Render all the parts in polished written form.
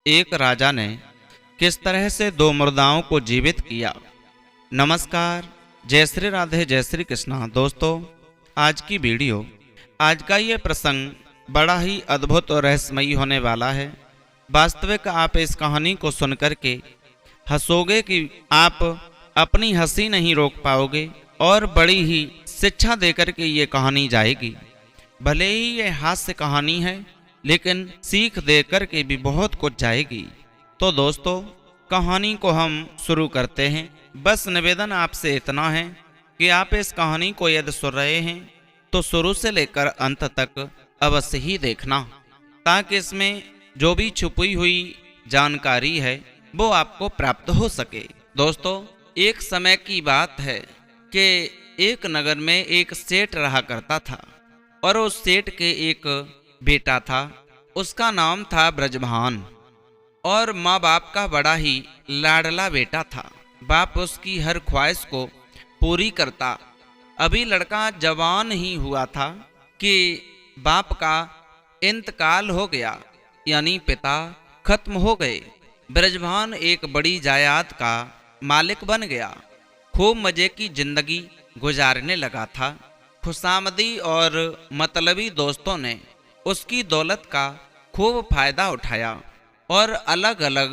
एक राजा ने किस तरह से दो मुर्दाओं को जीवित किया। नमस्कार, जय श्री राधे, जय श्री कृष्णा। दोस्तों, आज की वीडियो, आज का ये प्रसंग बड़ा ही अद्भुत और रहस्यमयी होने वाला है। वास्तविक आप इस कहानी को सुनकर के हंसोगे कि आप अपनी हंसी नहीं रोक पाओगे और बड़ी ही शिक्षा देकर के ये कहानी जाएगी। भले ही ये हास्य कहानी है, लेकिन सीख दे कर के भी बहुत कुछ जाएगी। तो दोस्तों, कहानी को हम शुरू करते हैं। बस निवेदन आपसे इतना है कि आप इस कहानी को यदि सुन रहे हैं तो शुरू से लेकर अंत तक अवश्य ही देखना, ताकि इसमें जो भी छुपी हुई जानकारी है वो आपको प्राप्त हो सके। दोस्तों, एक समय की बात है कि एक नगर में एक सेठ रहा करता था और उस सेठ के एक बेटा था। उसका नाम था ब्रजभान और माँ बाप का बड़ा ही लाडला बेटा था। बाप उसकी हर ख्वाहिश को पूरी करता। अभी लड़का जवान ही हुआ था कि बाप का इंतकाल हो गया, यानी पिता खत्म हो गए। ब्रजभान एक बड़ी जायदाद का मालिक बन गया। खूब मजे की जिंदगी गुजारने लगा था। खुशामदी और मतलबी दोस्तों ने उसकी दौलत का खूब फायदा उठाया और अलग अलग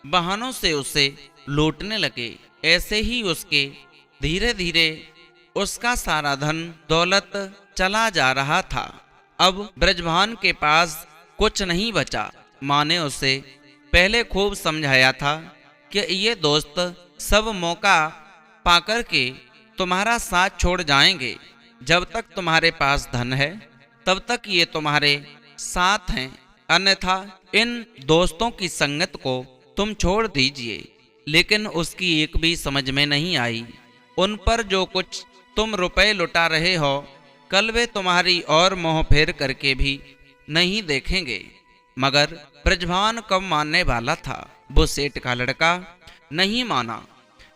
बहानों से उसे लूटने लगे। ऐसे ही उसके धीरे धीरे उसका सारा धन दौलत चला जा रहा था। अब ब्रजभान के पास कुछ नहीं बचा। माँ ने उसे पहले खूब समझाया था कि ये दोस्त सब मौका पाकर के तुम्हारा साथ छोड़ जाएंगे। जब तक तुम्हारे पास धन है तब तक ये तुम्हारे साथ हैं, अन्यथा इन दोस्तों की संगत को तुम छोड़ दीजिए। लेकिन उसकी एक भी समझ में नहीं आई। उन पर जो कुछ तुम रुपए लुटा रहे हो, कल वे तुम्हारी और मोह फेर करके भी नहीं देखेंगे। मगर ब्रजभान कब मानने वाला था। वो सेठ का लड़का नहीं माना।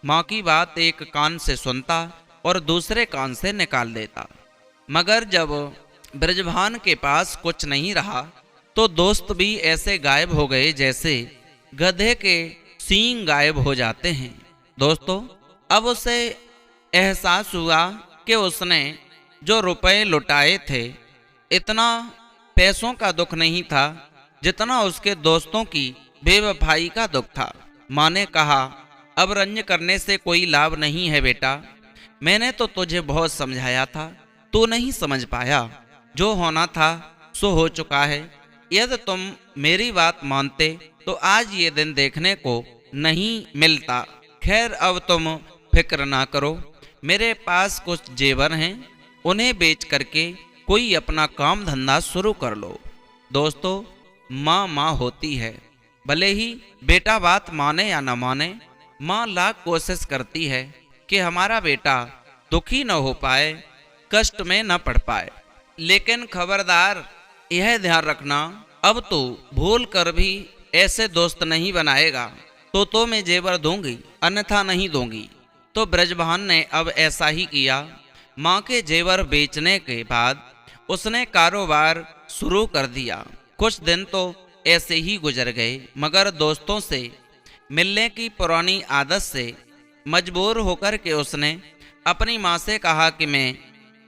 माँ की बात एक कान से सुनता और दूसरे कान से निकाल देता। मगर जब ब्रजभान के पास कुछ नहीं रहा तो दोस्त भी ऐसे गायब हो गए जैसे गधे के सींग गायब हो जाते हैं। दोस्तों, अब उसे एहसास हुआ कि उसने जो रुपए लुटाए थे, इतना पैसों का दुख नहीं था जितना उसके दोस्तों की बेवफाई का दुख था। माँ ने कहा, अब रंज करने से कोई लाभ नहीं है बेटा। मैंने तो तुझे बहुत समझाया था, तू नहीं समझ पाया। जो होना था सो हो चुका है। यदि तुम मेरी बात मानते तो आज ये दिन देखने को नहीं मिलता। खैर, अब तुम फिक्र ना करो। मेरे पास कुछ जेवर हैं, उन्हें बेच करके कोई अपना काम धंधा शुरू कर लो। दोस्तों, माँ माँ होती है। भले ही बेटा बात माने या न माने, माँ लाख कोशिश करती है कि हमारा बेटा दुखी न हो पाए, कष्ट में न पड़ पाए। लेकिन खबरदार, यह ध्यान रखना, अब तो भूल कर भी ऐसे दोस्त नहीं बनाएगा तो मैं जेवर दूंगी, अन्यथा नहीं दूंगी। तो ब्रजभान ने अब ऐसा ही किया। माँ के जेवर बेचने के बाद उसने कारोबार शुरू कर दिया। कुछ दिन तो ऐसे ही गुजर गए, मगर दोस्तों से मिलने की पुरानी आदत से मजबूर होकर के उसने अपनी माँ से कहा कि मैं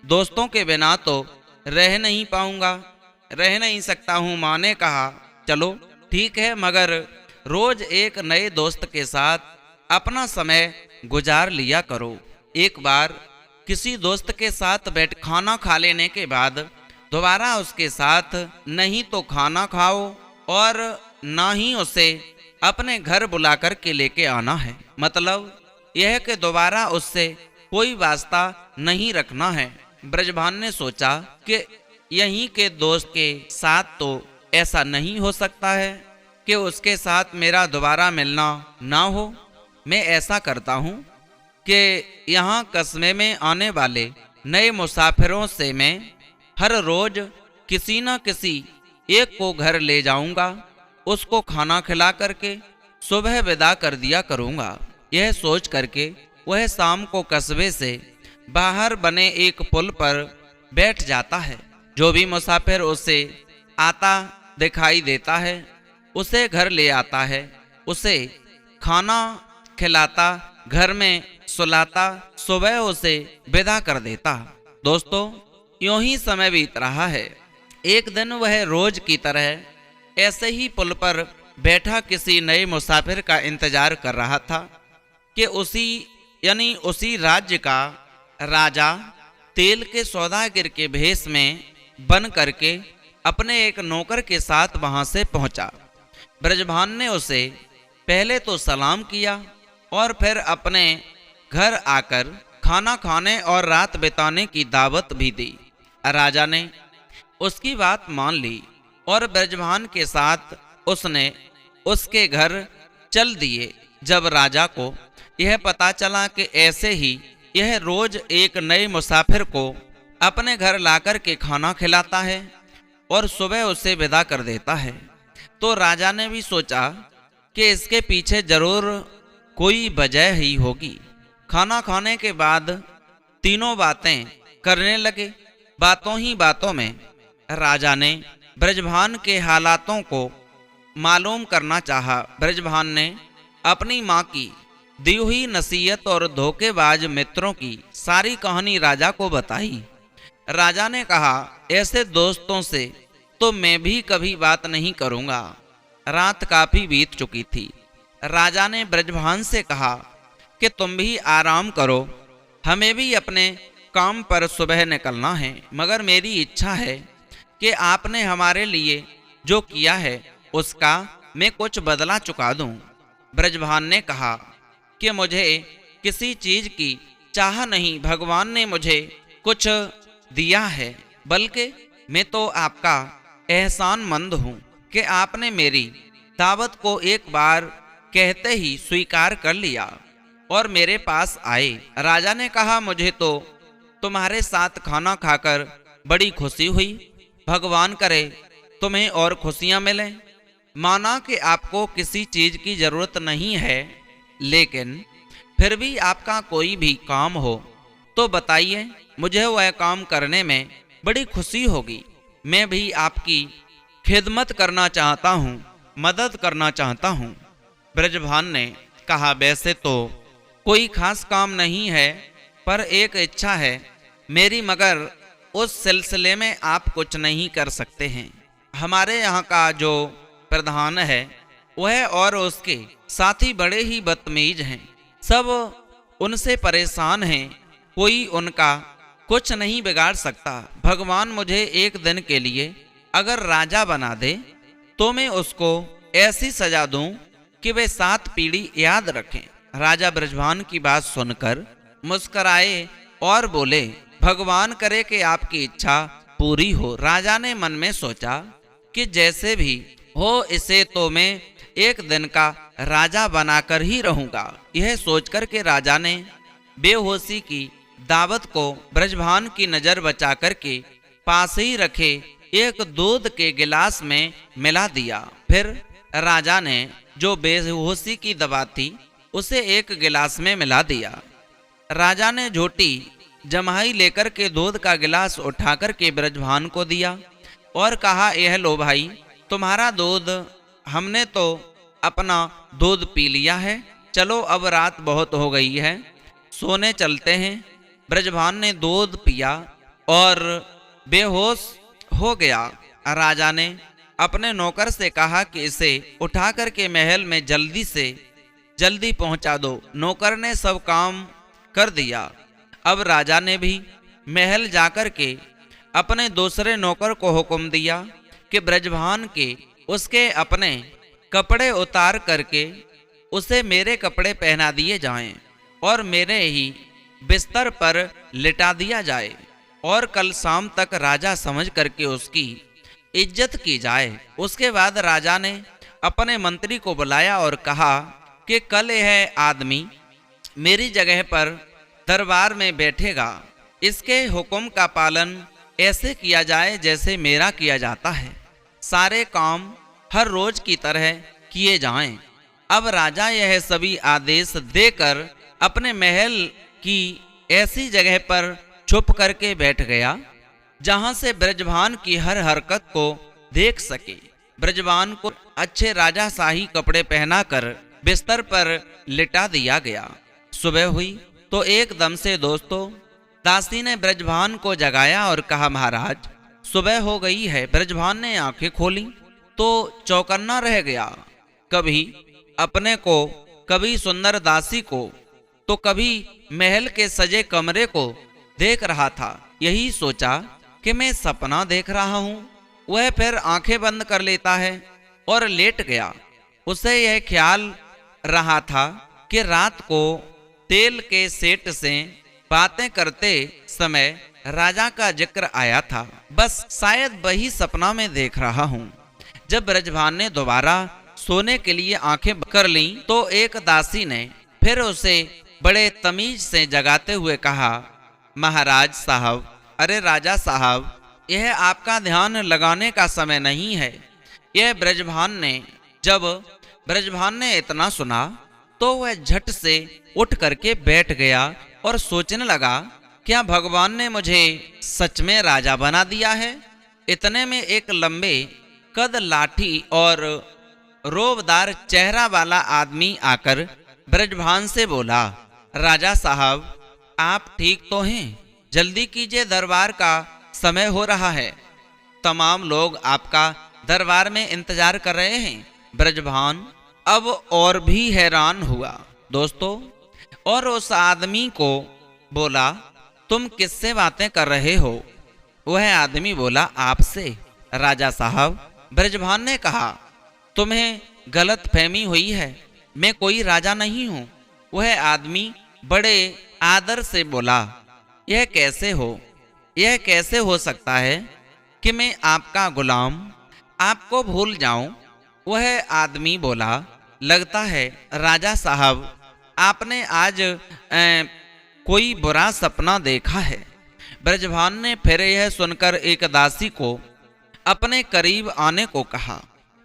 दोस्तों के बिना तो रह नहीं पाऊंगा, रह नहीं सकता हूँ। माँ ने कहा, चलो ठीक है, मगर रोज एक नए दोस्त के साथ अपना समय गुजार लिया करो। एक बार किसी दोस्त के साथ बैठ खाना खा लेने के बाद दोबारा उसके साथ नहीं तो खाना खाओ और ना ही उसे अपने घर बुला कर के लेके आना है। मतलब यह कि दोबारा उससे कोई वास्ता नहीं रखना है। ब्रजभान ने सोचा कि यहीं के दोस्त के साथ तो ऐसा नहीं हो सकता है कि उसके साथ मेरा दोबारा मिलना ना हो। मैं ऐसा करता हूँ कि यहाँ कस्बे में आने वाले नए मुसाफिरों से मैं हर रोज किसी न किसी एक को घर ले जाऊंगा, उसको खाना खिला करके सुबह विदा कर दिया करूंगा। यह सोच करके वह शाम को कस्बे से बाहर बने एक पुल पर बैठ जाता है। जो भी मुसाफिर उसे आता दिखाई देता है उसे घर ले आता है, उसे खाना खिलाता, घर में सुलाता, सुबह उसे विदा कर देता। दोस्तों, यूं ही समय बीत रहा है। एक दिन वह रोज की तरह ऐसे ही पुल पर बैठा किसी नए मुसाफिर का इंतजार कर रहा था कि उसी राज्य का राजा तेल के सौदागर के भेष में बन करके अपने एक नौकर के साथ वहां से पहुंचा। ब्रजभान ने उसे पहले तो सलाम किया और फिर अपने घर आकर खाना खाने और रात बिताने की दावत भी दी। राजा ने उसकी बात मान ली और ब्रजभान के साथ उसने उसके घर चल दिए। जब राजा को यह पता चला कि ऐसे ही यह रोज एक नए मुसाफिर को अपने घर लाकर के खाना खिलाता है और सुबह उसे विदा कर देता है, तो राजा ने भी सोचा कि इसके पीछे जरूर कोई वजह ही होगी। खाना खाने के बाद तीनों बातें करने लगे। बातों ही बातों में राजा ने ब्रजभान के हालातों को मालूम करना चाहा। ब्रजभान ने अपनी माँ की दी हुई नसीहत और धोखेबाज मित्रों की सारी कहानी राजा को बताई। राजा ने कहा, ऐसे दोस्तों से तो मैं भी कभी बात नहीं करूँगा। रात काफी बीत चुकी थी। राजा ने ब्रजभान से कहा कि तुम भी आराम करो, हमें भी अपने काम पर सुबह निकलना है, मगर मेरी इच्छा है कि आपने हमारे लिए जो किया है उसका मैं कुछ बदला चुका दूं। ब्रजभान ने कहा कि मुझे किसी चीज की चाह नहीं, भगवान ने मुझे कुछ दिया है, बल्कि मैं तो आपका एहसानमंद हूँ कि आपने मेरी दावत को एक बार कहते ही स्वीकार कर लिया और मेरे पास आए। राजा ने कहा, मुझे तो तुम्हारे साथ खाना खाकर बड़ी खुशी हुई, भगवान करे तुम्हें और खुशियां मिलें। माना कि आपको किसी चीज की जरूरत नहीं है, लेकिन फिर भी आपका कोई भी काम हो तो बताइए, मुझे वह काम करने में बड़ी खुशी होगी। मैं भी आपकी खिदमत करना चाहता हूँ, मदद करना चाहता हूँ। ब्रजभान ने कहा, वैसे तो कोई खास काम नहीं है, पर एक इच्छा है मेरी, मगर उस सिलसिले में आप कुछ नहीं कर सकते हैं। हमारे यहाँ का जो प्रधान है वह और उसके साथी बड़े ही बदतमीज हैं, सब उनसे परेशान हैं, कोई उनका कुछ नहीं बिगाड़ सकता। भगवान मुझे एक दिन के लिए अगर राजा बना दे तो मैं उसको ऐसी सजा दूं कि वे 7 पीढ़ी याद रखें। राजा ब्रजभान की बात सुनकर मुस्कराए और बोले, भगवान करे कि आपकी इच्छा पूरी हो। राजा ने मन में सोचा कि जैसे भी हो इसे तो मैं एक दिन का राजा बनाकर ही रहूंगा। यह सोचकर के राजा ने बेहोशी की दावत को ब्रजभान की नजर बचा करके पास ही रखे एक दूध के गिलास में मिला दिया। फिर राजा ने जो बेहोशी की दवा थी उसे एक गिलास में मिला दिया। राजा ने झोटी जमाई लेकर के दूध का गिलास उठाकर के ब्रजभान को दिया और कहा, यह लो भाई, तुम्हारा दूध, हमने तो अपना दूध पी लिया है, चलो अब रात बहुत हो गई है, सोने चलते हैं। ब्रजभान ने दूध पिया और बेहोश हो गया। राजा ने अपने नौकर से कहा कि इसे उठा करके महल में जल्दी से जल्दी पहुंचा दो। नौकर ने सब काम कर दिया। अब राजा ने भी महल जाकर के अपने दूसरे नौकर को हुक्म दिया कि ब्रजभान के उसके अपने कपड़े उतार करके उसे मेरे कपड़े पहना दिए जाएं और मेरे ही बिस्तर पर लिटा दिया जाए और कल शाम तक राजा समझ करके उसकी इज्जत की जाए। उसके बाद राजा ने अपने मंत्री को बुलाया और कहा कि कल यह आदमी मेरी जगह पर दरबार में बैठेगा, इसके हुक्म का पालन ऐसे किया जाए जैसे मेरा किया जाता है, सारे काम हर रोज की तरह किए जाएं। अब राजा यह सभी आदेश देकर अपने महल की ऐसी जगह पर छुप करके बैठ गया जहां से ब्रजभान की हर हरकत को देख सके। ब्रजभान को अच्छे राजाशाही कपड़े पहनाकर बिस्तर पर लिटा दिया गया। सुबह हुई तो एकदम से दोस्तों दासी ने ब्रजभान को जगाया और कहा, महाराज सुबह हो गई है। ब्रजभान ने आंखें खोली तो चौकन्ना रह गया। कभी अपने को, कभी सुंदर दासी को, तो कभी महल के सजे कमरे को देख रहा था। यही सोचा कि मैं सपना देख रहा हूं। वह फिर आंखें बंद कर लेता है और लेट गया। उसे यह ख्याल रहा था कि रात को तेल के सेठ से बातें करते समय राजा का जिक्र आया था। बस शायद वही सपना में देख रहा हूं। जब ब्रजभान ने दोबारा सोने के लिए आंखें कर लीं तो एक दासी ने फिर उसे बड़े तमीज से जगाते हुए कहा, महाराज साहब, अरे राजा साहब, यह आपका ध्यान लगाने का समय नहीं है। यह जब ब्रजभान ने इतना सुना तो वह झट से उठ करके बैठ गया और सोचने लगा, क्या भगवान ने मुझे सच में राजा बना दिया है। इतने में एक लंबे कद लाठी और रोबदार चेहरा वाला आदमी आकर ब्रजभान से बोला, राजा साहब, आप ठीक तो हैं? जल्दी कीजिए, दरबार का समय हो रहा है। तमाम लोग आपका दरबार में इंतजार कर रहे हैं। ब्रजभान अब और भी हैरान हुआ दोस्तों, और उस आदमी को बोला, तुम किससे बातें कर रहे हो? वह आदमी बोला, आपसे। राजा साहब, ब्रजभान ने कहा, तुम्हें गलत फहमी हुई है, मैं कोई राजा नहीं हूं। वह आदमी बड़े आदर से बोला, यह कैसे हो सकता है कि मैं आपका गुलाम आपको भूल जाऊं? वह आदमी बोला, लगता है राजा साहब आपने आज कोई बुरा सपना देखा है। ब्रजभान ने फिर यह सुनकर एक दासी को अपने करीब आने को कहा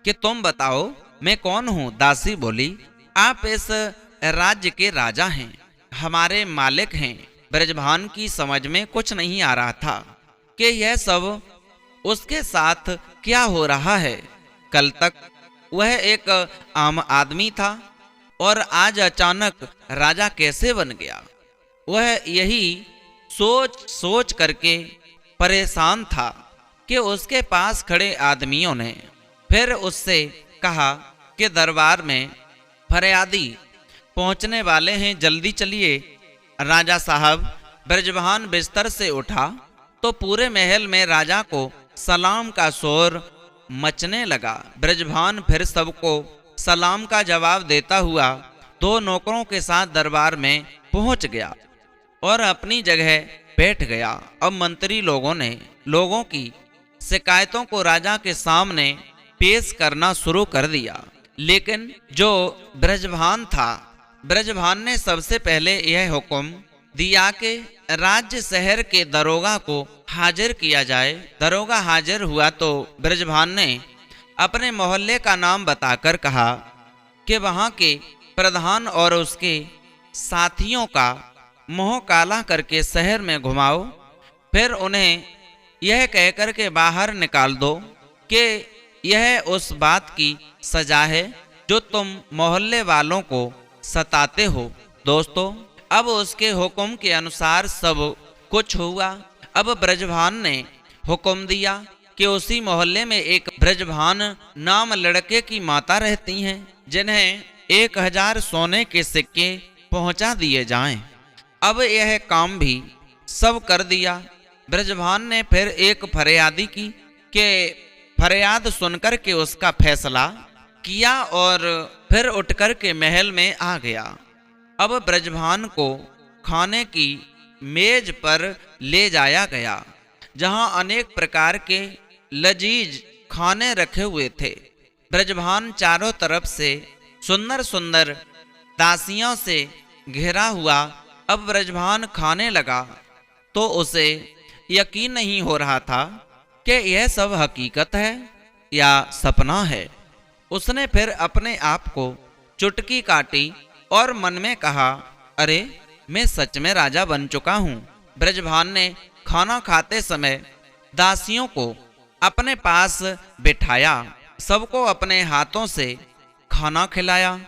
कि तुम बताओ मैं कौन हूँ। दासी बोली, आप इस राज्य के राजा हैं, हमारे मालिक हैं। ब्रजभान की समझ में कुछ नहीं आ रहा था कि यह सब उसके साथ क्या हो रहा है। कल तक वह एक आम आदमी था और आज अचानक राजा कैसे बन गया। वह यही सोच करके परेशान था कि उसके पास खड़े आदमियों ने फिर उससे कहा कि दरबार में फरियादी पहुंचने वाले हैं, जल्दी चलिए। राजा साहब, ब्रजभान बिस्तर से उठा तो पूरे महल में राजा को सलाम का शोर मचने लगा। ब्रजभान फिर सबको सलाम का जवाब देता हुआ 2 नौकरों के साथ दरबार में पहुंच गया और अपनी जगह बैठ गया। अब मंत्री लोगों ने लोगों की शिकायतों को राजा के सामने पेश करना शुरू कर दिया। लेकिन जो ब्रजभान था, ब्रजभान ने सबसे पहले यह हुक्म दिया कि राज्य शहर के दरोगा को हाजिर किया जाए। दरोगा हाजिर हुआ तो ब्रजभान ने अपने मोहल्ले का नाम बताकर कहा कि वहां के प्रधान और उसके साथियों का मुंह काला करके शहर में घुमाओ, फिर उन्हें यह कहकर के बाहर निकाल दो कि यह उस बात की सजा है जो तुम मोहल्ले वालों को सताते हो। दोस्तों, अब उसके हुक्म के अनुसार सब कुछ हुआ। अब ब्रजभान ने हुक्म दिया कि उसी मोहल्ले में एक ब्रजभान नाम लड़के की माता रहती हैं, जिन्हें 1000 सोने के सिक्के पहुंचा दिए जाएं। अब यह काम भी सब कर दिया। ब्रजभान ने फिर एक फरियादी की कि फरियाद सुनकर के उसका फैसला किया और फिर उठकर के महल में आ गया। अब ब्रजभान को खाने की मेज पर ले जाया गया, जहां अनेक प्रकार के लजीज खाने रखे हुए थे। ब्रजभान चारों तरफ से सुंदर सुंदर दासियों से घिरा हुआ अब ब्रजभान खाने लगा तो उसे यकीन नहीं हो रहा था कि यह सब हकीकत है या सपना है। उसने फिर अपने आप को चुटकी काटी और मन में कहा, अरे मैं सच में राजा बन चुका हूँ। ब्रजभान ने खाना खाते समय दासियों को अपने पास बिठाया सबको अपने हाथों से खाना खिलाया,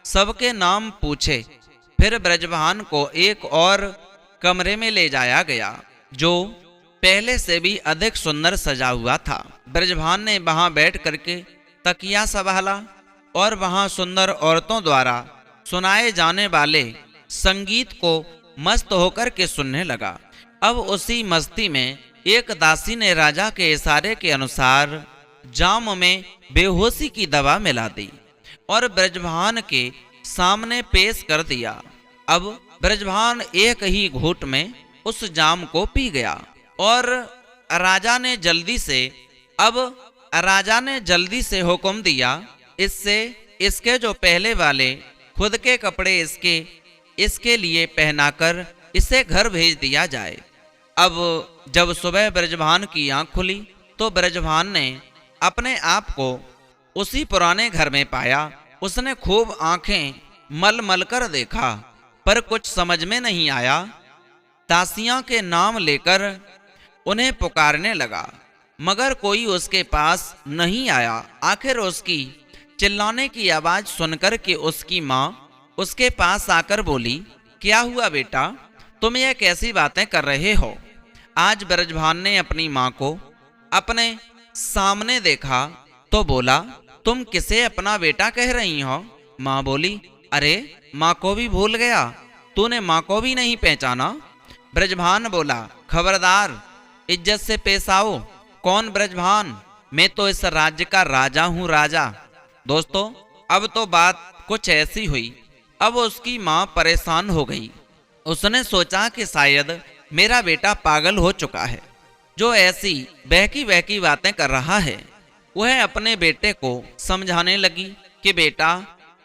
सबके नाम पूछे। फिर ब्रजभान को एक और कमरे में ले जाया गया जो पहले से भी अधिक सुंदर सजा हुआ था। ब्रजभान ने वहां बैठ करके तकिया संभाला और वहां सुंदर औरतों द्वारा सुनाए जाने वाले संगीत को मस्त होकर के सुनने लगा। अब उसी मस्ती में एक दासी ने राजा के इशारे के अनुसार जाम में बेहोशी की दवा मिला दी और ब्रजभान के सामने पेश कर दिया। अब ब्रजभान एक ही घूंट में उस जाम को पी गया और राजा ने जल्दी से हुक्म दिया, इसके जो पहले वाले खुद के कपड़े इसके लिए पहनाकर इसे घर भेज दिया जाए। अब जब सुबह ब्रजभान की आंख खुली तो ब्रजभान ने अपने आप को उसी पुराने घर में पाया। उसने खूब आंखें मल मल कर देखा पर कुछ समझ में नहीं आया। दासियां के नाम लेकर उन्हें पुकारने लगा मगर कोई उसके पास नहीं आया। आखिर उसकी चिल्लाने की आवाज सुनकर के उसकी माँ उसके पास आकर बोली, क्या हुआ बेटा, तुम यह कैसी बातें कर रहे हो? आज ब्रजभान ने अपनी माँ को अपने सामने देखा तो बोला, तुम किसे अपना बेटा कह रही हो? माँ बोली, अरे माँ को भी भूल गया, तूने माँ को भी नहीं पहचाना? ब्रजभान बोला, खबरदार, इज्जत से पेश आओ। कौन ब्रजभान? मैं तो इस राज्य का राजा हूँ, राजा। दोस्तों, अब तो बात कुछ ऐसी हुई। अब उसकी माँ परेशान हो गई। उसने सोचा कि शायद मेरा बेटा पागल हो चुका है जो ऐसी बहकी बहकी बातें कर रहा है। वह अपने बेटे को समझाने लगी कि बेटा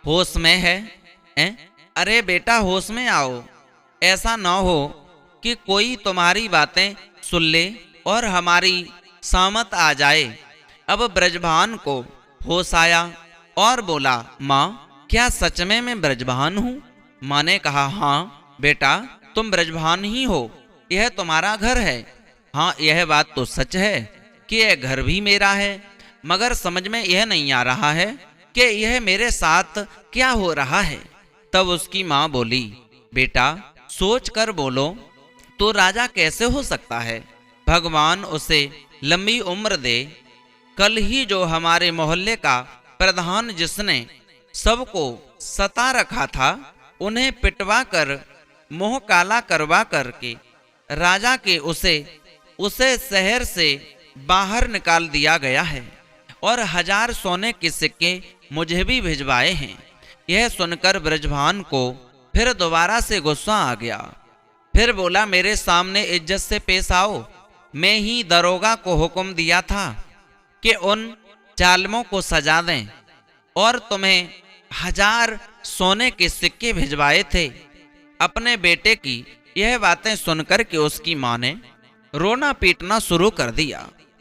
होश में है? अरे बेटा होश में आओ, ऐसा ना हो कि कोई तुम्हारी बातें सुन ले और हमारी सामत आ जाए। अब ब्रजभान को होश आया और बोला, माँ क्या सच में मैं ब्रजभान हूँ? माँ ने कहा, हाँ बेटा तुम ब्रजभान ही हो, यह तुम्हारा घर है। हाँ यह बात तो सच है कि यह घर भी मेरा है, मगर समझ में यह नहीं आ रहा है कि यह मेरे साथ क्या हो रहा है। तब उसकी माँ बोली, बेटा सोच कर बोलो, तो राजा कैसे हो सकता है? भगवान उसे लंबी उम्र दे। कल ही जो हमारे मोहल्ले का प्रधान जिसने सबको सता रखा था, उन्हें पिटवा कर मुंह काला करवा करके राजा के उसे शहर से बाहर निकाल दिया गया है और 1000 सोने के सिक्के मुझे भी भिजवाए हैं। यह सुनकर ब्रजभान को फिर दोबारा से गुस्सा आ गया। फिर बोला, मेरे सामने इज्जत से पेश आओ। मैं ही दरोगा को हुक्म दिया था कि उन जालिमों को सजा दें और तुम्हें 1000 सोने के सिक्के भिजवाए थे। अपने बेटे की यह बातें सुनकर के उसकी माँ ने रोना पीटना शुरू कर दिया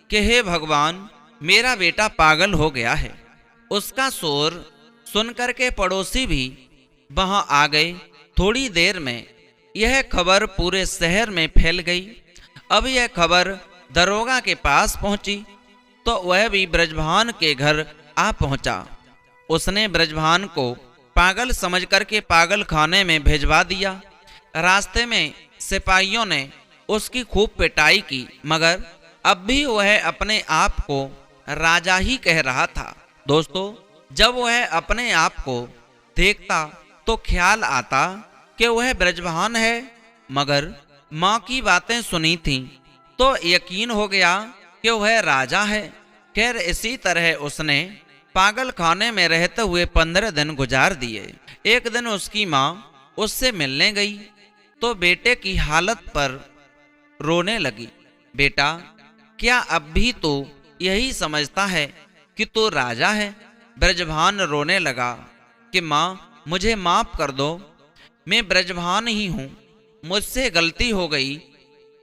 कि हे भगवान, मेरा बेटा पागल हो गया है। उसका शोर सुनकर के पड़ोसी भी वहां आ गए। थोड़ी देर में यह खबर पूरे शहर में फैल गई। अब यह खबर दरोगा के पास पहुंची तो वह भी ब्रजभान के घर आ पहुंचा। उसने ब्रजभान को पागल समझ करके पागल खाने में भिजवा दिया। रास्ते में सिपाहियों ने उसकी खूब पिटाई की, मगर अब भी वह अपने आप को राजा ही कह रहा था। दोस्तों, जब वह अपने आप को देखता तो ख्याल आता कि वह ब्रजभान है, मगर माँ की बातें सुनी थीं तो यकीन हो गया कि वह राजा है। खैर इसी तरह उसने पागल खाने में रहते हुए 15 दिन गुजार दिए। एक दिन उसकी माँ उससे मिलने गई तो बेटे की हालत पर रोने लगी। बेटा, क्या अब भी तू यही समझता है कि तू राजा है? ब्रजभान रोने लगा कि माँ मुझे माफ कर दो, मैं ब्रजभान ही हूँ। मुझसे गलती हो गई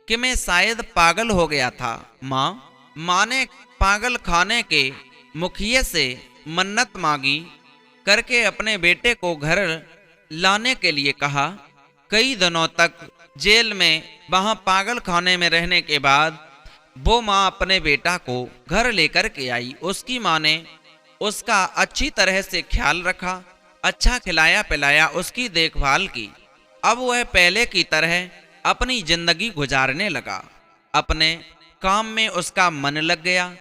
कि मैं शायद पागल हो गया था। माँ ने पागल खाने के मुखिए से मन्नत मांगी करके अपने बेटे को घर लाने के लिए कहा। कई दिनों तक जेल में वहां पागल खाने में रहने के बाद वो माँ अपने बेटा को घर लेकर के आई। उसकी माँ ने उसका अच्छी तरह से ख्याल रखा, अच्छा खिलाया पिलाया, उसकी देखभाल की। अब वह पहले की तरह अपनी जिंदगी गुजारने लगा। अपने काम में उसका मन लग गया।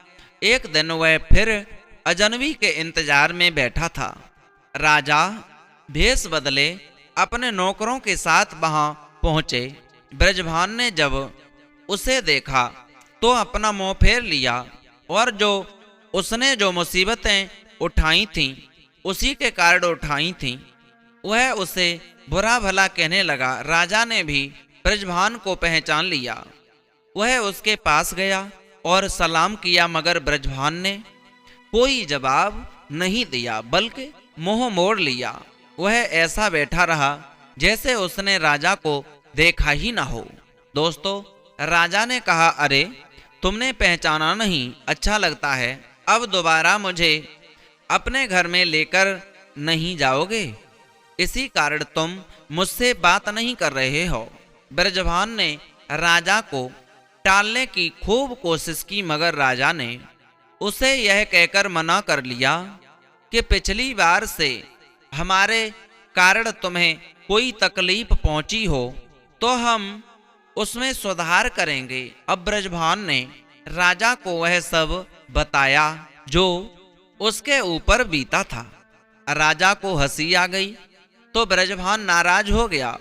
एक दिन वह फिर अजनबी के इंतजार में बैठा था। राजा भेष बदले अपने नौकरों के साथ वहां पहुंचे। ब्रजभान ने जब उसे देखा तो अपना मुंह फेर लिया और जो उसने जो मुसीबतें उठाई थीं, उसी के कारण उठाई थीं, वह उसे बुरा भला कहने लगा। राजा ने भी ब्रजभान को पहचान लिया। वह उसके पास गया और सलाम किया, मगर ब्रजभान ने कोई जवाब नहीं दिया, बल्कि मुंह मोड़ लिया। वह ऐसा बैठा रहा जैसे उसने राजा को देखा ही ना हो। दोस्तों, राजा ने कहा, अरे तुमने पहचाना नहीं, अच्छा लगता है। अब दोबारा मुझे अपने घर में लेकर नहीं जाओगे, इसी कारण तुम मुझसे बात नहीं कर रहे हो। ब्रजभान ने राजा को टालने की खूब कोशिश की, मगर राजा ने उसे यह कहकर मना कर लिया कि पिछली बार से हमारे कारण तुम्हें कोई तकलीफ पहुंची हो तो हम उसमें सुधार करेंगे। अब ब्रजभान ने राजा को वह सब बताया जो उसके ऊपर बीता था। राजा को हंसी आ गई तो ब्रजभान नाराज हो गया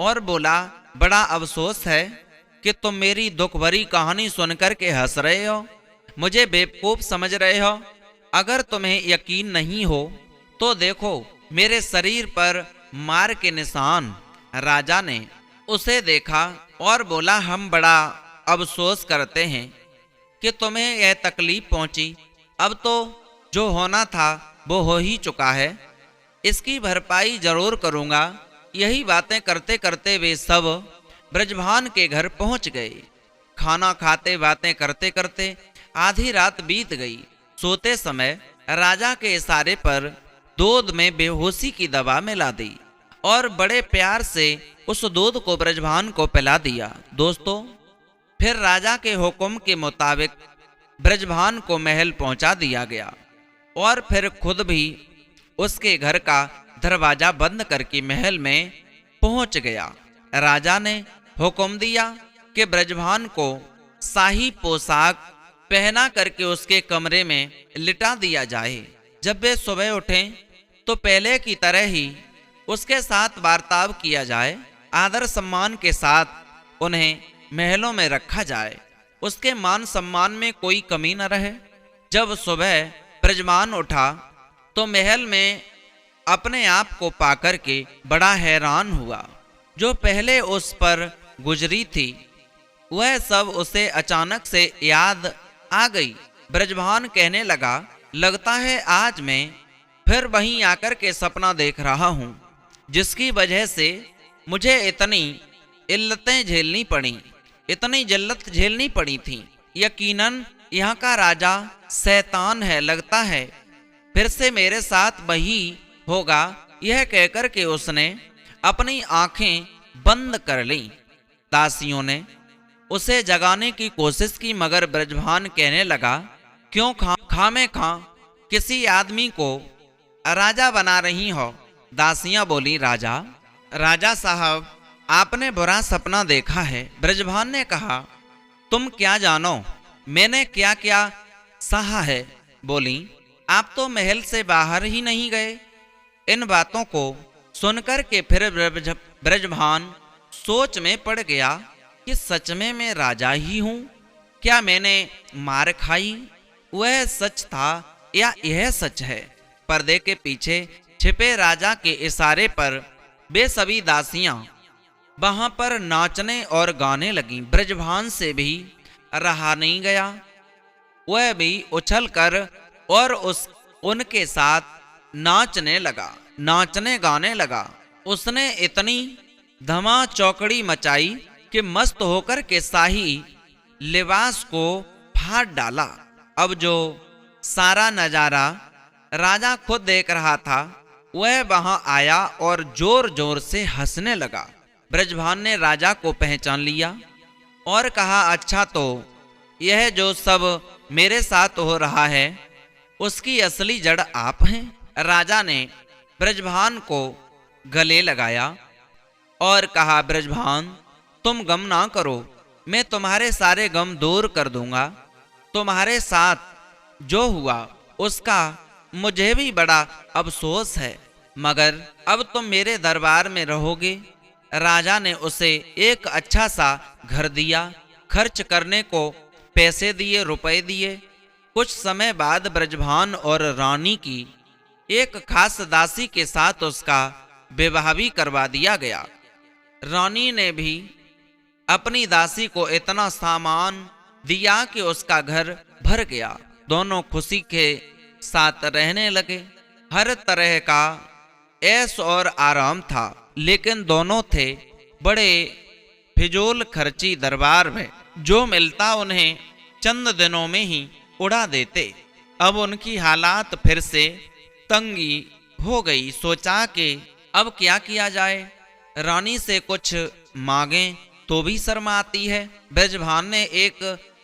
और बोला, बड़ा अफसोस है कि तुम मेरी दुख भरी कहानी सुनकर के हंस रहे हो, मुझे बेवकूफ समझ रहे हो। अगर तुम्हें यकीन नहीं हो तो देखो मेरे शरीर पर मार के निशान। राजा ने उसे देखा और बोला, हम बड़ा अफसोस करते हैं कि तुम्हें यह तकलीफ पहुंची। अब तो जो होना था वो हो ही चुका है, इसकी भरपाई जरूर करूंगा। यही बातें करते करते वे सब ब्रजभान के घर पहुंच गए। खाना खाते बातें करते करते आधी रात बीत गई। सोते समय राजा के इशारे पर दूध में बेहोशी की दवा मिला दी और बड़े प्यार से उस दूध को ब्रजभान को पिला दिया। दोस्तों, फिर राजा के हुक्म के मुताबिक ब्रजभान को महल पहुंचा दिया गया और फिर खुद भी उसके घर का दरवाजा बंद करके महल में पहुंच गया। राजा ने हुक्म दिया कि ब्रजभान को शाही पोशाक पहना करके उसके कमरे में लिटा दिया जाए। जब वे सुबह उठें तो पहले की तरह ही उसके साथ वार्ताव किया जाए, आदर सम्मान के साथ उन्हें महलों में रखा जाए, उसके मान सम्मान में कोई कमी न रहे। जब सुबह ब्रजभान उठा तो महल में अपने आप को पाकर के बड़ा हैरान हुआ। जो पहले उस पर गुजरी थी वह सब उसे अचानक से याद आ गई। ब्रजभान कहने लगा, लगता है आज मैं फिर वहीं आकर के सपना देख रहा हूँ, जिसकी वजह से मुझे इतनी इल्लतें झेलनी पड़ी, इतनी जिल्लत झेलनी पड़ी थी। यकीनन यहाँ का राजा शैतान है, लगता है फिर से मेरे साथ वही होगा। यह कहकर के उसने अपनी आंखें बंद कर लीं। दासियों ने उसे जगाने की कोशिश की, मगर ब्रजभान कहने लगा, क्यों खामे खां किसी आदमी को राजा बना रही हो। दासियां बोली, राजा साहब, आपने बुरा सपना देखा है। ब्रजभान ने कहा, तुम क्या जानो मैंने क्या क्या सहा है। बोली, आप तो महल से बाहर ही नहीं गए। इन बातों को सुनकर के फिर ब्रजभान सोच में पड़ गया कि सच में मैं राजा ही हूँ। क्या मैंने मार खाई वह सच था या यह सच है। पर्दे के पीछे छिपे राजा के इशारे पर वे सभी दासियां वहां पर नाचने और गाने लगीं। ब्रजभान से भी रहा नहीं गया, वह भी उछल कर और उनके साथ नाचने गाने लगा। उसने इतनी धमा चौकड़ी मचाई कि मस्त होकर के शाही लिबास को फाड़ डाला। अब जो सारा नजारा राजा खुद देख रहा था वह वहां आया और जोर जोर से हंसने लगा। ब्रजभान ने राजा को पहचान लिया और कहा, अच्छा तो यह जो सब मेरे साथ हो रहा है उसकी असली जड़ आप हैं। राजा ने ब्रजभान को गले लगाया और कहा, ब्रजभान तुम गम ना करो, मैं तुम्हारे सारे गम दूर कर दूंगा। तुम्हारे साथ जो हुआ उसका मुझे भी बड़ा अफसोस है, मगर अब तुम मेरे दरबार में रहोगे। राजा ने उसे एक अच्छा सा घर दिया, खर्च करने को पैसे दिए, रुपए दिए। कुछ समय बाद ब्रजभान और रानी की एक खास दासी के साथ उसका विवाह भी करवा दिया गया। रानी ने भी अपनी दासी को इतना सामान दिया कि उसका घर भर गया। दोनों खुशी के साथ रहने लगे। हर तरह का ऐश और आराम था, लेकिन दोनों थे बड़े फिजूल खर्ची दरबार में। जो मिलता उन्हें चंद दिनों में ही उड़ा देते। अब उनकी हालात फिर से तंगी हो गई। सोचा कि अब क्या किया जाए। रानी से कुछ मांगें तो भी शर्म आती है। ब्रजभान ने एक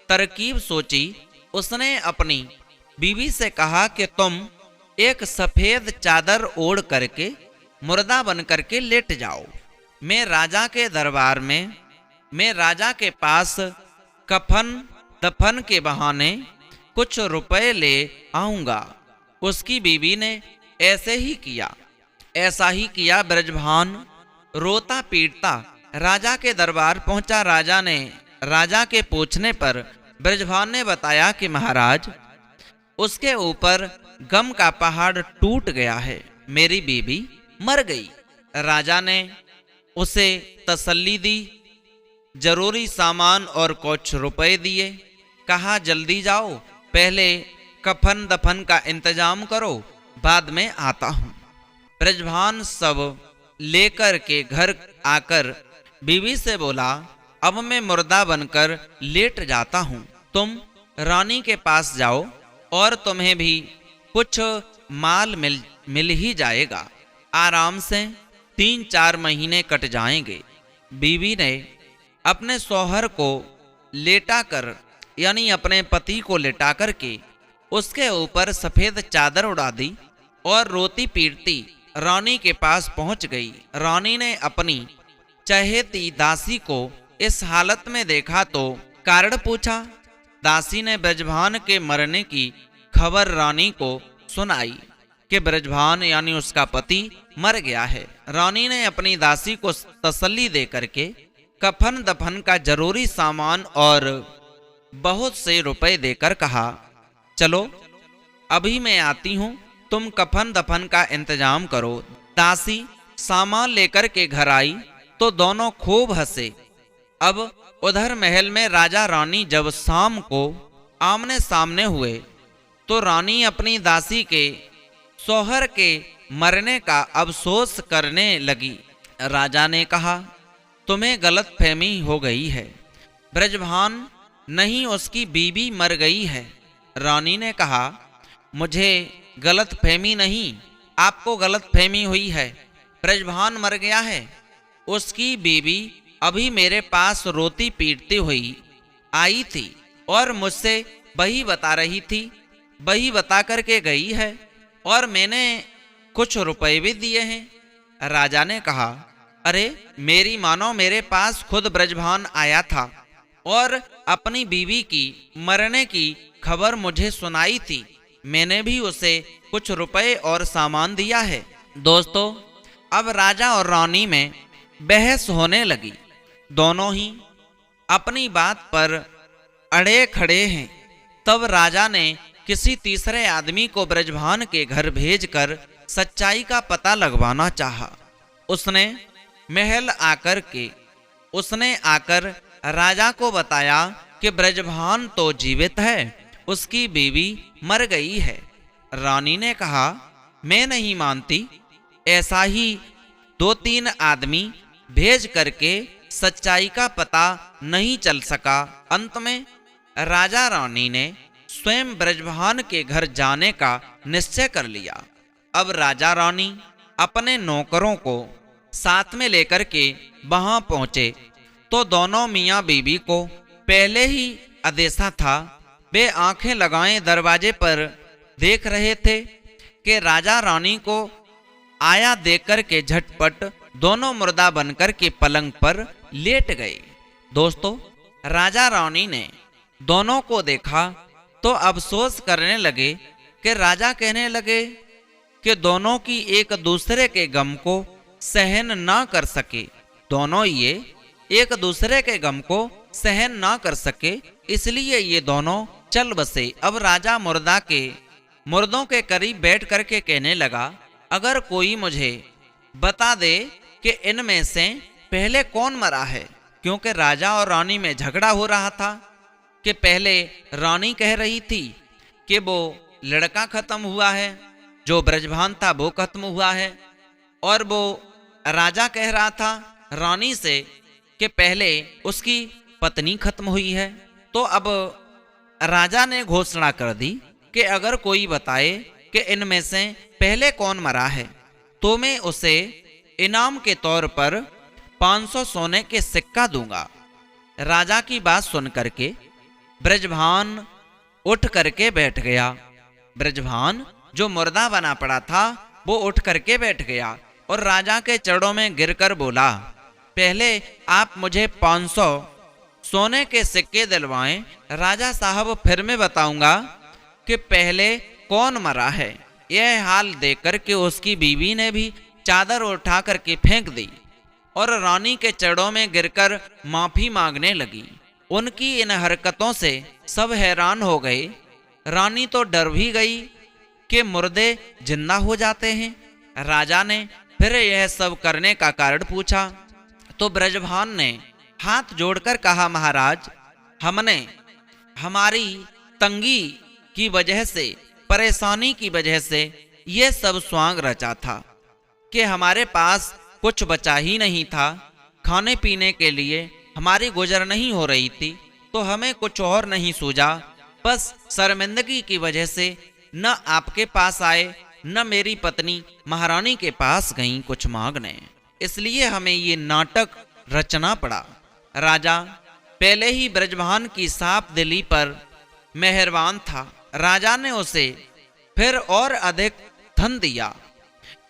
तरकीब सोची। उसने अपनी बीवी से कहा कि तुम एक सफेद चादर ओढ़ करके मुर्दा बन करके लेट जाओ। मैं राजा के दरबार में, मैं राजा के पास कफन दफन के बहाने कुछ रुपए ले आऊंगा। उसकी बीवी ने ऐसे ही किया। ऐसा ही किया। ब्रजभान रोता पीटता राजा के दरबार पहुंचा। राजा के पूछने पर ब्रजभान ने बताया कि महाराज, उसके ऊपर गम का पहाड़ टूट गया है, मेरी बीबी मर गई। राजा ने उसे तसल्ली दी, जरूरी सामान और कुछ रुपए दिए। कहा, जल्दी जाओ, पहले कफन दफन का इंतजाम करो, बाद में आता हूं। ब्रजभान सब लेकर के घर आकर बीवी से बोला, अब मैं मुर्दा बनकर लेट जाता हूं। तुम रानी के पास जाओ और तुम्हें भी कुछ माल मिल ही जाएगा। आराम से 3-4 महीने कट जाएंगे। बीवी ने अपने शौहर को लेटा कर, यानी अपने पति को लेटा कर के उसके ऊपर सफेद चादर उड़ा दी और रोती पीटती रानी के पास पहुंच गई। रानी ने अपनी चहेती दासी को इस हालत में देखा तो कारण पूछा। दासी ने ब्रजभान के मरने की खबर रानी को सुनाई कि ब्रजभान यानी उसका पति मर गया है। रानी ने अपनी दासी को तसल्ली दे करके कफन दफन का जरूरी सामान और बहुत से रुपए देकर कहा, चलो अभी मैं आती हूं, तुम कफन दफन का इंतजाम करो। दासी सामान लेकर के घर आई तो दोनों खूब हंसे। अब उधर महल में राजा रानी जब शाम को आमने सामने हुए तो रानी अपनी दासी के शौहर के मरने का अफसोस करने लगी। राजा ने कहा, तुम्हें गलतफहमी हो गई है, ब्रजभान नहीं उसकी बीवी मर गई है। रानी ने कहा, मुझे गलतफहमी नहीं, आपको गलतफहमी हुई है। ब्रजभान मर गया है। उसकी बीवी अभी मेरे पास रोती पीटती हुई आई थी और मुझसे वही बता रही थी, वही बता करके गई है और मैंने कुछ रुपए भी दिए हैं। राजा ने कहा, अरे मेरी मानो, मेरे पास खुद ब्रजभान आया था और अपनी बीवी की मरने की खबर मुझे सुनाई थी। मैंने भी उसे कुछ रुपए और सामान दिया है। दोस्तों, अब राजा और रानी में बहस होने लगी। दोनों ही अपनी बात पर अड़े खड़े हैं। तब राजा ने किसी तीसरे आदमी को ब्रजभान के घर भेजकर सच्चाई का पता लगवाना चाहा। उसने महल आकर राजा को बताया कि ब्रजभान तो जीवित है, उसकी बीवी मर गई है। रानी ने कहा, मैं नहीं मानती। ऐसा ही 2-3 आदमी भेज करके सच्चाई का पता नहीं चल सका। अंत में राजा रानी ने स्वयं ब्रजभान के घर जाने का निश्चय कर लिया। अब राजा रानी अपने नौकरों को साथ में लेकर के वहां पहुंचे तो दोनों मियां बीवी को पहले ही आदेशा था। वे आंखें लगाए दरवाजे पर देख रहे थे कि राजा रानी को आया देकर के झटपट दोनों मुर्दा बनकर के पलंग पर लेट गए। दोस्तों, राजा रानी ने दोनों को देखा तो अफसोस करने लगे कि राजा कहने लगे कि दोनों की एक दूसरे के गम को सहन ना कर सके, दोनों ये एक दूसरे के गम को सहन ना कर सके, इसलिए ये दोनों चल बसे। अब राजा मुर्दों के करीब बैठ करके कहने लगा, अगर कोई मुझे बता दे कि इनमें से पहले कौन मरा है, क्योंकि राजा और रानी में झगड़ा हो रहा था कि पहले रानी कह रही थी कि वो लड़का खत्म हुआ है, जो ब्रजभान था वो खत्म हुआ है, और वो राजा कह रहा था रानी से कि पहले उसकी पत्नी खत्म हुई है। तो अब राजा ने घोषणा कर दी कि अगर कोई बताए कि इनमें से पहले कौन मरा है तो मैं उसे इनाम के तौर पर 500 सोने के सिक्का दूंगा। राजा की बात सुन करके ब्रजभान उठ करके बैठ गया। ब्रजभान जो मुर्दा बना पड़ा था वो उठ करके बैठ गया और राजा के चरणों में गिरकर बोला, पहले आप मुझे 500 सोने के सिक्के दिलवाएं, राजा साहब फिर मैं बताऊंगा कि पहले कौन मरा है। यह हाल देखकर के उसकी बीवी ने भी चादर उठा करके फेंक दी और रानी के चरणों में गिरकर माफी मांगने लगी। उनकी इन हरकतों से सब हैरान हो गए। रानी तो डर भी गई कि मुर्दे जिंदा हो जाते हैं। राजा ने फिर यह सब करने का कारण पूछा तो ब्रजभान ने हाथ जोड़कर कहा, महाराज, हमने हमारी तंगी की वजह से, परेशानी की वजह से ये सब स्वांग रचा था कि हमारे पास कुछ बचा ही नहीं था, खाने पीने के लिए हमारी गुजर नहीं हो रही थी, तो हमें कुछ और नहीं सूझा, बस शर्मिंदगी की वजह से न आपके पास आए न मेरी पत्नी महारानी के पास गईं कुछ मांगने, इसलिए हमें ये नाटक रचना पड़ा। राजा पहले ही ब्रजभान की साफ दिली पर मेहरबान था। राजा ने उसे फिर और अधिक धन दिया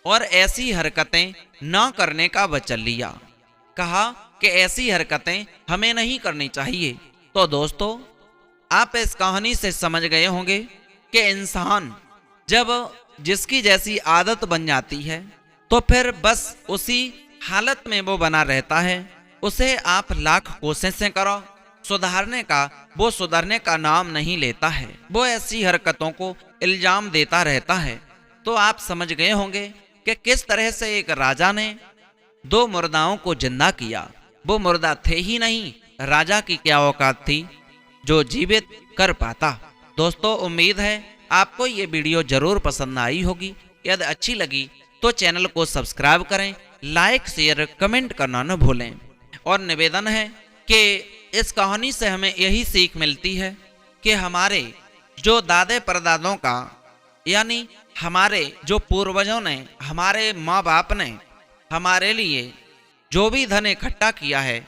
और ऐसी हरकतें न करने का वचन लिया। कहा कि ऐसी हरकतें हमें नहीं करनी चाहिए। तो दोस्तों, आप इस कहानी से समझ गए होंगे कि इंसान जब जिसकी जैसी आदत बन जाती है तो फिर बस उसी हालत में वो बना रहता है। उसे आप लाख कोशिशें करो सुधारने का, वो सुधरने का नाम नहीं लेता है, वो ऐसी हरकतों को इल्जाम देता रहता है। तो आप समझ गए होंगे कि किस तरह से एक राजा ने 2 मुर्दाओं को जिंदा किया। वो मुर्दा थे ही नहीं, राजा की क्या औकात थी जो जीवित कर पाता। दोस्तों, उम्मीद है आपको ये वीडियो जरूर पसंद आई होगी। यदि अच्छी लगी तो चैनल को सब्सक्राइब करें, लाइक शेयर कमेंट करना न भूलें। और निवेदन है कि इस कहानी से हमें यही सीख मिलती है कि हमारे जो दादे परदादों का, यानी हमारे जो पूर्वजों ने, हमारे माँ बाप ने हमारे लिए जो भी धन इकट्ठा किया है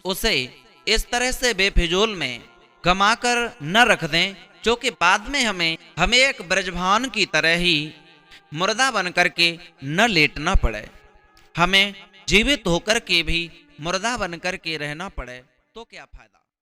उसे इस तरह से बेफिजूल में गमा कर न रख दें, जो कि बाद में हमें एक ब्रजभान की तरह ही मुर्दा बन करके न लेटना पड़े, हमें जीवित होकर के भी मुर्दा बन करके रहना पड़े, तो क्या फायदा।